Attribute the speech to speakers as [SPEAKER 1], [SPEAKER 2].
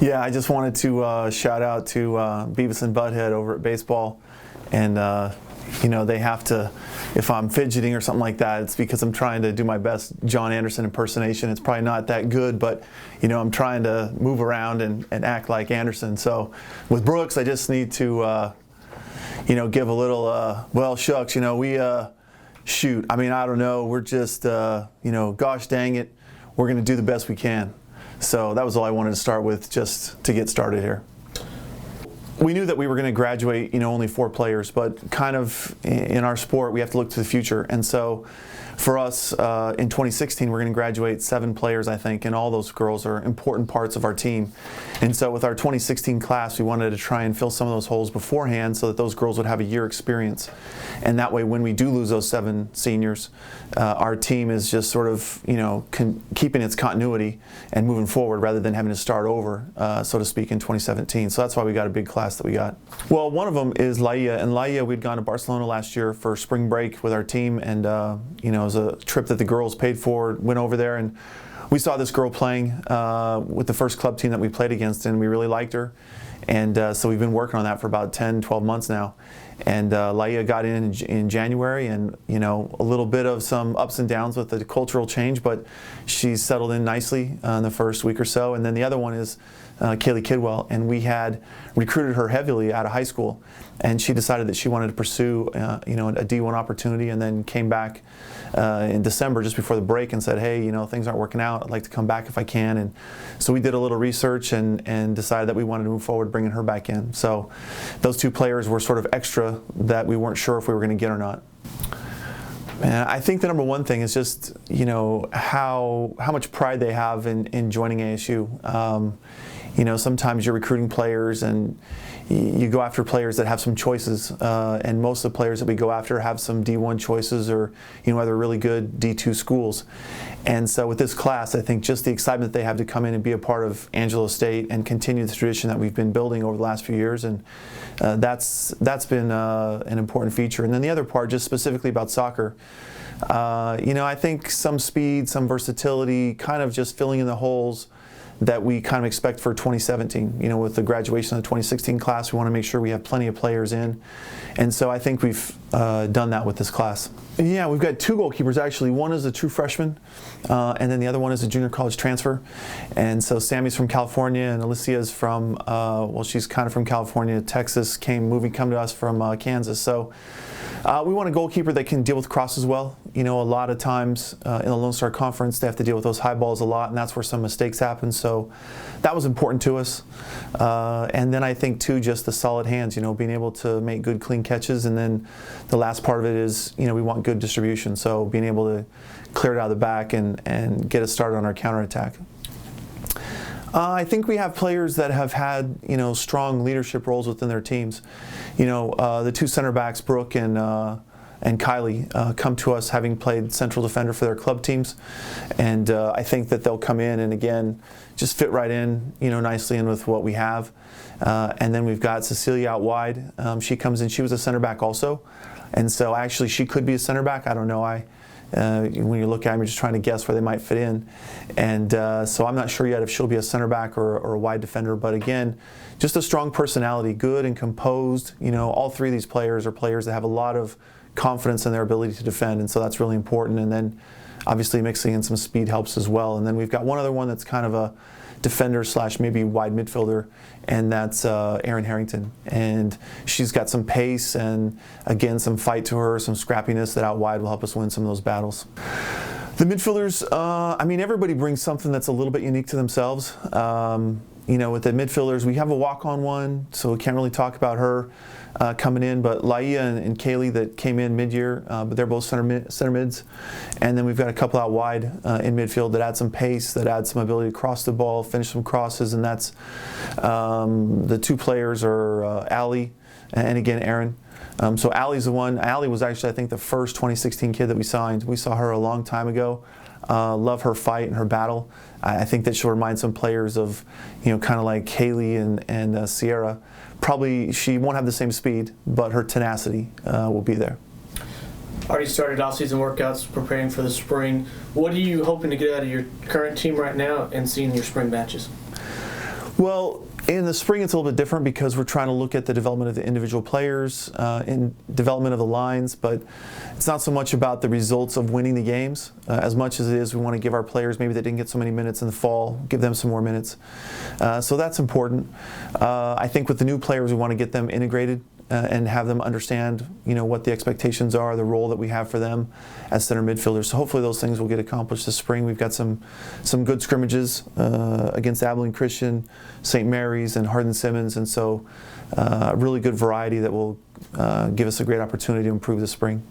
[SPEAKER 1] Yeah, I just wanted to shout out to Beavis and Butthead over at baseball. And, they have to, if I'm fidgeting or something like that, it's because I'm trying to do my best John Anderson impersonation. It's probably not that good, but, I'm trying to move around and act like Anderson. So with Brooks, I just need to, give a little, well, shucks, we shoot. I mean, I don't know. We're just, gosh dang it, we're going to do the best we can. So that was all I wanted to start with, just to get started here. We knew that we were going to graduate, only 4 players, but kind of in our sport, we have to look to the future. And so for us, in 2016, we're going to graduate 7 players, I think, and all those girls are important parts of our team. And so with our 2016 class, we wanted to try and fill some of those holes beforehand so that those girls would have a year experience. And that way, when we do lose those 7 seniors, our team is just sort of, keeping its continuity and moving forward rather than having to start over, so to speak, in 2017. So that's why we got a big class that we got. Well, one of them is Laia. And Laia, we'd gone to Barcelona last year for spring break with our team. And, it was a trip that the girls paid for, went over there. And we saw this girl playing with the first club team that we played against, and we really liked her. And so we've been working on that for about 10, 12 months now. And Laia got in January, and a little bit of some ups and downs with the cultural change, but she's settled in nicely in the first week or so. And then the other one is Kaylee Kidwell, and we had recruited her heavily out of high school, and she decided that she wanted to pursue a D1 opportunity, and then came back in December just before the break and said, hey, things aren't working out, I'd like to come back if I can. And so we did a little research and decided that we wanted to move forward bringing her back in. So those 2 players were sort of extra that we weren't sure if we were going to get or not. And I think the number one thing is just, how much pride they have in joining ASU. Sometimes you're recruiting players and you go after players that have some choices, and most of the players that we go after have some D1 choices or, other really good D2 schools. And so with this class, I think just the excitement that they have to come in and be a part of Angelo State and continue the tradition that we've been building over the last few years, and that's been an important feature. And then the other part, just specifically about soccer, I think some speed, some versatility, kind of just filling in the holes that we kind of expect for 2017. With the graduation of the 2016 class, we want to make sure we have plenty of players in. And so I think we've done that with this class. Yeah, we've got 2 goalkeepers actually. One is a true freshman, and then the other one is a junior college transfer. And so Sammy's from California, and Alicia's from, she's kind of from California, Texas, come to us from Kansas. So we want a goalkeeper that can deal with crosses well. A lot of times in the Lone Star Conference, they have to deal with those high balls a lot, and that's where some mistakes happen. So that was important to us. And then I think, too, just the solid hands, being able to make good, clean catches. And then the last part of it is, we want good distribution. So being able to clear it out of the back and get us started on our counterattack. I think we have players that have had, strong leadership roles within their teams. The 2 center backs, Brooke and Kylie, come to us having played central defender for their club teams. And I think that they'll come in and, again, just fit right in, nicely in with what we have. And then we've got Cecilia out wide. She comes in. She was a center back also. And so actually she could be a center back. I don't know. When you look at them, you're just trying to guess where they might fit in. And so I'm not sure yet if she'll be a center back or a wide defender. But again, just a strong personality, good and composed. All 3 of these players are players that have a lot of confidence in their ability to defend. And so that's really important. And then obviously mixing in some speed helps as well. And then we've got one other one that's kind of a defender / maybe wide midfielder, and that's Erin Harrington. And she's got some pace and, again, some fight to her, some scrappiness that out wide will help us win some of those battles. The midfielders, everybody brings something that's a little bit unique to themselves. With the midfielders, we have a walk-on one, so we can't really talk about her coming in, but Laia and Kaylee that came in mid-year, but they're both center mids. And then we've got a couple out wide in midfield that add some pace, that add some ability to cross the ball, finish some crosses, and that's the 2 players are Allie and, again, Erin. So Allie's the one. Allie was actually, I think, the first 2016 kid that we signed. We saw her a long time ago. Love her fight and her battle. I think that she'll remind some players of, kind of like Haley and Sierra. Probably she won't have the same speed, but her tenacity will be there.
[SPEAKER 2] Already started off-season workouts, preparing for the spring. What are you hoping to get out of your current team right now and seeing your spring matches?
[SPEAKER 1] Well, in the spring it's a little bit different because we're trying to look at the development of the individual players, in development of the lines, but it's not so much about the results of winning the games as much as it is we want to give our players, maybe that didn't get so many minutes in the fall, give them some more minutes. So that's important. I think with the new players we want to get them integrated and have them understand, what the expectations are, the role that we have for them as center midfielders. So hopefully those things will get accomplished this spring. We've got some good scrimmages against Abilene Christian, St. Mary's, and Hardin Simmons, and so a really good variety that will give us a great opportunity to improve this spring.